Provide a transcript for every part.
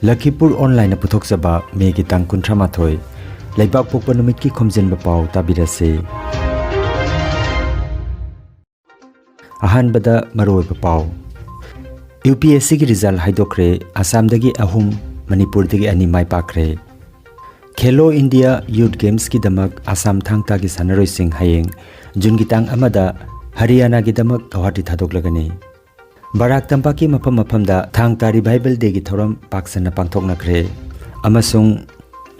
Lakhipuronline puthokjaba megi tang 38 leibak pokpa numit ki Khomjinba Pao tabirase. Ahanbada maroiba Pao UPSC ki result haidokre Assam dagi ahum Manipur dagi ani mai pakre. Khelo India Youth Games ki damak Assam thang-ta ki sanaroi sing hayeng Jun ki tang amada Haryana ki damak Guwahati thadoklagani. Barak Tampak ki mafam da thang-ta revival day ki thoram paksana pangthoknakre. Amasung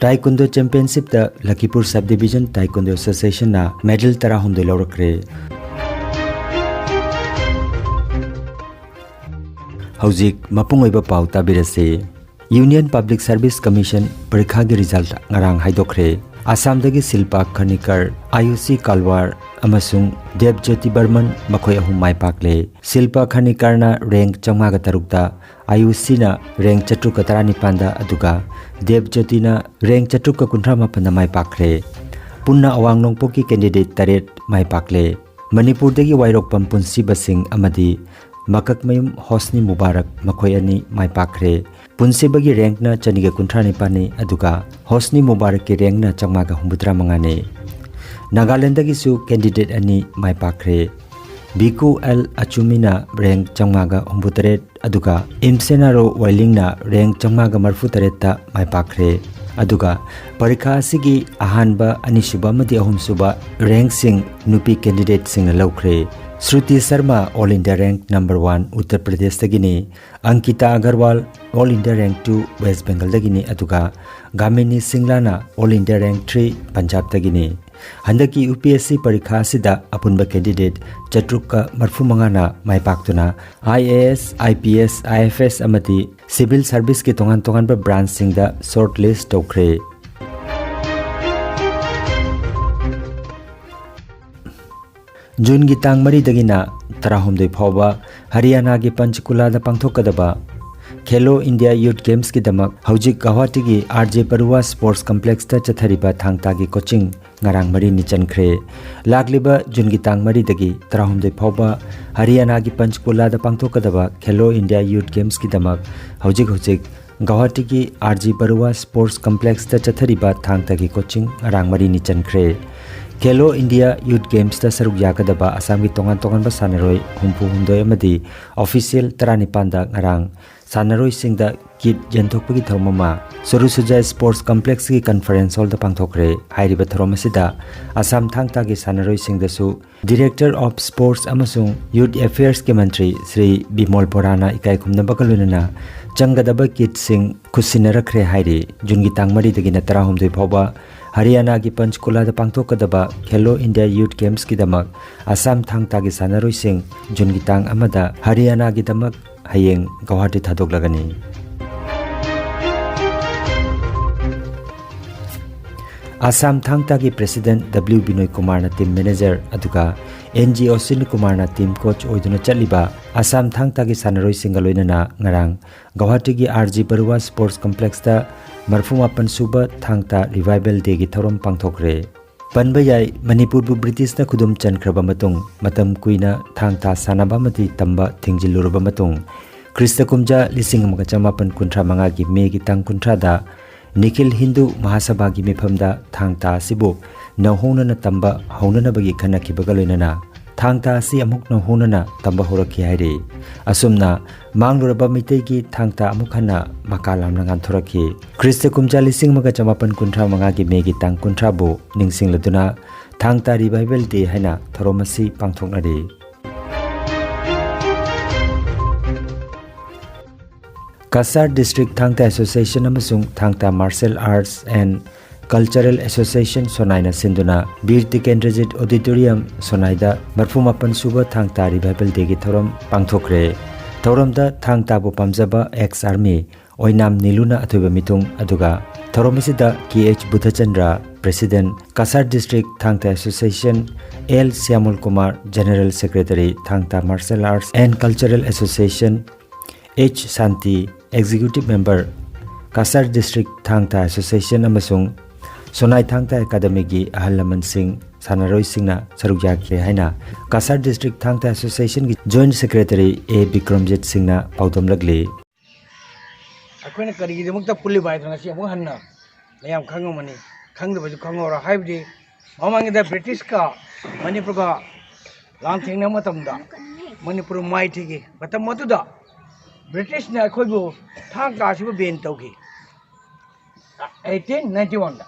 Taekwondo Championship da Lakhipur Subdivision Taekwondo Association na medal 13 laurakre. Haujik mapungoiba Pao tabirase. Union Public Service Commission parikha gi result ngarang haidokre. Assam dagi Silpa Khanikar, IUC Kalwar amasung Devjyoti Barman makhoi ahum mai pakle. Silpa Khanikar na rank 536 da, IUC na rank 439 da aduga Devjyoti na rank 438 da mai pakle. Punna awang nongpoki candidate taret mai pakle. Manipur dagi wairokpam punsi basing amadi Makak mayum Hosni Mubarak makhoi ani mai pakre. Punsi bagi rank na chaniga kuntrani pani aduga Hosni Mubarak ki rank na changmaga humbutra mangane. Nagaland dagi su candidate ani mai pakre. Biku L Achumina rank changmaga humbutret aduga Imsenaro Wailing na rank changmaga marfutaret ta mai pakre. Aduga parikha asigi ahanba anisuba amadi ahumsuba rank sing nupi candidate sing na laukre. Shruti Sharma All India Rank number 1 Uttar Pradesh dagini, Ankita Agarwal All India Rank 2 West Bengal dagini aduga Gamini Singlana All India Rank 3 Punjab dagini. Handaki UPSC parikha sida apunba candidate Chatrukka Marfumangana mai paktuna IAS, IPS, IFS amati Civil Service ki tongan ba branch singda shortlist tokre. Jun gi tang mari dagina tarahumdoi phawba Haryana gi Panchkula da pangthokadaba Khelo India Youth Games ki damak haujik Guwahati gi RJ Barua Sports Complex ta chathariba thang-ta gi coaching ngarang mari ni chankhre. Lagliba jun gi tang mari dagi tarahumdoi phawba Haryana gi Panchkula da pangthokadaba Khelo India Youth Games ki damak haujik Guwahati gi RJ Barua Sports Complex ta chathariba thang-ta gi coaching ngarang mari ni chankhre. Khelo India Youth Games ta saruk yakadaba Assam ki tongan ba sanaroi humpu humdoi amadi official 39 da ngarang sanaroi singda kit jenthokpagi thormama Sorusujai Sports Complex ki conference hall da pangthokre. Hairiba thoromasida Assam thang-ta ki sanaroi singda su Director of Sports amasung Youth Affairs ki mantri Sri Bimol Borana ikai khumna bakalunana changadaba kit sing khusinarakre hairi. Jungi tangmari dagina tarahumdoi phawba Haryana gi Panchkula da pangthokadaba Khelo India Youth Games ki damak Assam thang-ta gi sanaroi sing jun gi tang amada Haryana gi damak hayeng Guwahati thadoklagani. Assam thang-ta gi President W Binoy Kumar na team manager aduga NG Oshin Kumar na team coach oiduna chaliba Assam thang-ta gi sanaroi singaloinana ngarang Guwahati gi RJ Barua Sports Complex ta Marfumapan suba thang-ta revival day gi thorom pangthokre. Panba yai Manipur bu British na khudum chankraba matung matam kuina thang-ta sanaba mati tamba thingjiluraba matung Krista kumja 1985 gi me gi tang 30 da Nikhil Hindu Mahasabha gi mifamda thang-ta sibu nahona na tamba haunana bagi khanakhibaga loinana thang-ta si amuk nahona tamba horakhi haire. Asumna mangluraba mitei gi thang-ta amukhana makalam nangan thorakhi. Krista kumja 1985 gi me gi tang 30 bu ningsingladuna thang-ta revival day haina thoromasi pangthoknari. Kasar District Thang-ta Association amasung Thang-ta Martial Arts and Cultural Association Sonaina Sinduna Bir Tikendrajit Auditorium Sonaida Marfumapan suba thang-ta revival day gi thorom pangthokre. Thoramda thang-ta bu pamjaba ex army Oinam Niluna athoiba mitung aduga thoromisida KH Buddhachandra President Kasar District Thang-ta Association L Syamul Kumar General Secretary Thang-ta Martial Arts and Cultural Association H Santi Executive Member Kasar District Thang-ta Association amasung Sonai Thang-ta Academy gi ahal laman sing sanaroi singna saruk yakre haina Kasar District Thang-ta Association gi Joint Secretary A Bikramjit Singna paudom lagli. ꯑꯩꯈꯣꯏꯅ ꯀꯔꯤꯒꯤꯗꯃꯛꯇ ꯄꯨꯜꯂꯤꯕ ꯍꯥꯏꯗꯅ ꯉꯁꯤ ꯑꯃꯨꯛ ꯍꯟꯅ ꯃꯌꯥꯝ ꯈꯪꯉꯝꯃꯅꯤ ꯈꯪꯗꯕꯁꯨ ꯈꯪꯍꯧꯔꯣ ꯍꯥꯏꯕꯗꯤ ꯃꯃꯥꯡꯒꯤꯗ ꯕ꯭ꯔꯤꯇꯤꯁꯀ ꯃꯅꯤꯄꯨꯔꯒ ꯂꯥꯟꯊꯦꯡꯅꯕ ꯃꯇꯝꯗ ꯃꯅꯤꯄꯨꯔ ꯃꯥꯏꯊꯤꯈꯤ ꯃꯇꯝ ꯑꯗꯨꯗ ꯕ꯭ꯔꯤꯇꯤꯁꯅ ꯑꯩꯈꯣꯏꯕꯨ ꯊꯥꯡ ꯇꯥ ꯑꯁꯤꯕꯨ ꯕꯦꯟ ꯇꯧꯈꯤ 1891ꯗ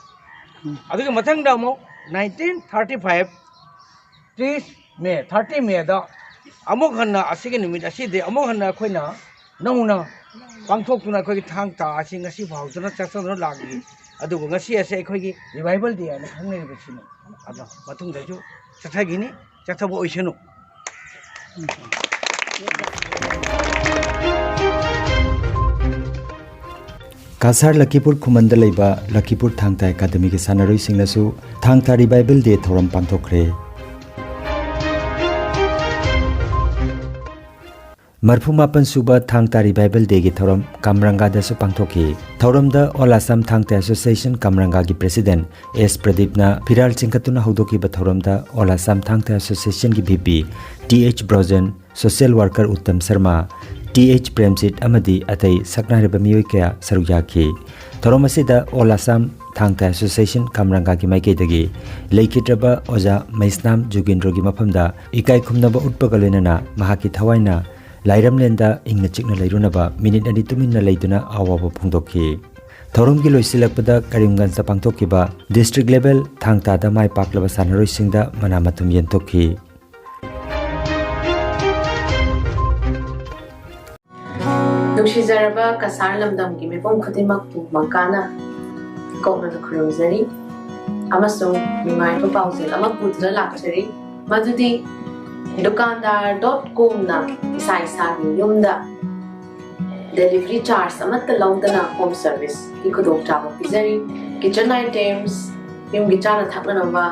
ꯑꯗꯨꯒꯤ ꯃꯊꯪꯗ ꯑꯃꯨꯛ 1935 30 ꯃꯦꯗ ꯑꯃꯨꯛ ꯍꯟꯅ ꯑꯁꯤꯒꯤ ꯅꯨꯃꯤꯠ ꯑꯁꯤꯗꯤ ꯑꯃꯨꯛ ꯍꯟꯅ ꯑꯩꯈꯣꯏꯅ ꯅꯧꯅ ꯄꯥꯡꯊꯣꯛꯇꯨꯅ ꯑꯩꯈꯣꯏꯒꯤ ꯊꯥꯡ ꯇꯥ ꯑꯁꯤ ꯉꯁꯤ ꯐꯥꯎꯗꯨꯅ ꯆꯠꯊꯗꯨꯅ ꯂꯥꯛꯂꯤ ꯑꯗꯨꯕꯨ ꯉꯁꯤ ꯑꯁꯤ ꯑꯩꯈꯣꯏꯒꯤ ꯔꯤꯚꯥꯏꯕꯜ ꯗꯦ ꯍꯥꯏꯅ ꯈꯪꯅꯔꯤꯕꯁꯤꯅꯤ ꯑꯗꯣ ꯃꯇꯨꯡꯗꯁꯨ ꯆꯠꯊꯈꯤꯅꯤ ꯆꯠꯊꯕ ꯑꯣꯏꯁꯅꯨ Kasar Lakhipur Khumanda Leiba Lakhipur thang-ta Academy ki sanaroi singnasu thang-ta Revival Day thoram pangthokre. Marphumapan suba thang-ta Revival Day ki thoram Kamranga da su pangthokhi. Thoramda All Assam Thang-ta Association Kamranga ki President S Pradipna Phiral chingkatuna haudoki ba thoramda All Assam Thang-ta Association ki VP TH Brojan Social Worker Uttam Sharma TH Premsit amadi atai saknareba miyoi kaya saruyaki thorom asida All Assam Thang-ta Association Kamranga ki maikei leikitraba oja Maisnam Jugindro gi mafamda ikai khumnaba utpagaloinana mahaki thawaina lairamlenda ingna chikna leirunaba minute ani tuminna leiduna awaba phungdokhi thorom gi loisilakpada Karimganj da pangthokiba district level thang-ta da mai paklaba sanaroi singda manamatum yentokhi Nukshijaraba kasar lamdam ki mipom khutimak tu mangkana kokna khurumjari amasung mimai pa pausel ama pudra lakchari madudi dukandar.com na isa isa ni yumda delivery charge amatta lawdana home service ki khudok chaba pizari kitchen items yum gi chana thakna namba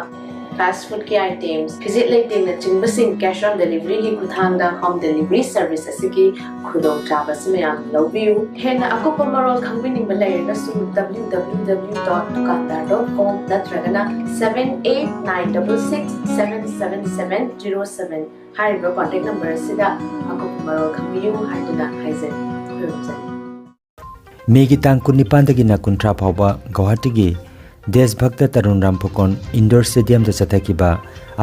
fast food ki items visit late na chingbasing cash on delivery hi kuthangda home delivery service asiki khudong chaba simayam lawbiu hena akopa marol khangbining balai na su www.dukandar.com natragana 7896677707 hariba contact number sida akopa marol khangbiu haiduna haizen khurumjani Megi tang kunipan dagi na kuntra phawba Guwahati gi Deshbhakta Tarun Rampukon Indoor Stadium da chathakiba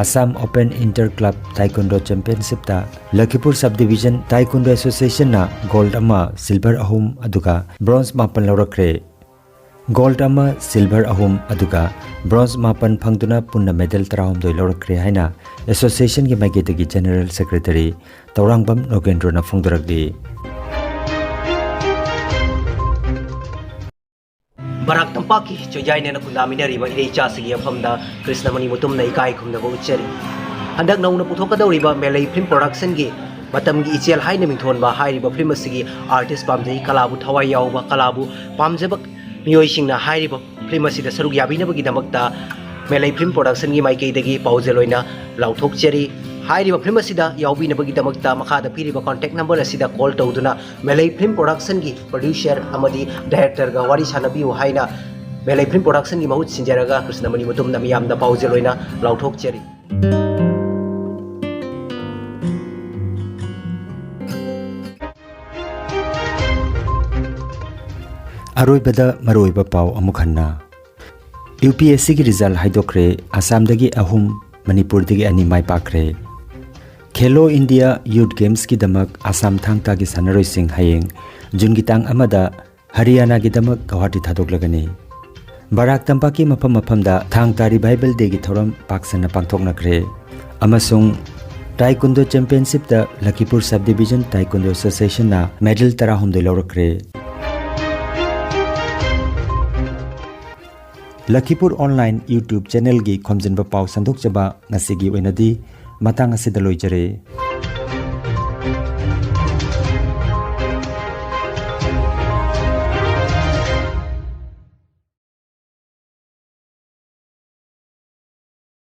Assam Open Inter Club Taekwondo Championship ta Lakhipur Subdivision Taekwondo Association na gold ama silver ahum aduga bronze mapan laurakre gold ama silver ahum aduga bronze mapan phangduna punna medal tarahum doi laurakre haina association gi maigedagi general secretary Taurangbam Nogendro na phongdoragdi Barak Tampak ki choyai ne na kundaminari ba ilei cha sigi afamda Krishna Mani mutum na ikai khumna bo uchari handak nauna puthokadori ba melai film production gi matam gi ichel haina mingthon ba hairi ba film asigi artist pamjai kalabu thawai yaw ba kalabu pamjaba miyoi singna hairi ba film asida saruk yabina ba gi damakta melai film production gi maikei dagi paujeloina lauthok cheri hairi ba film asida yawbina ba gi damakta makhada piri ba contact number asida call tawduna melai film production gi producer amadi director ga wari sanabiu haina melai film production gi mahut sinjaraga Krishna Mani mutum na miyamda paujeloina lauthok cheri Aroibada maroiba pau amukhanna UPSC ki result haidokre Assam dagi ahum Manipur dagi ani mai pakre Khelo India Youth Games ki damak Assam thang-ta ki sanaroi sing hayeng Jun ki tang amada Haryana ki damak Guwahati thadok lagani Barak Tampak ki mafam da thang-ta Revival Day ki thoram paksana pangthoknakre amasung Taekwondo Championship da Lakhipur Subdivision Taekwondo Association na medal tarahum doi laurakre Lakhipuronline YouTube channel gi Khomjinba Pao sandok chaba ngasigi oinadi matang asida loijare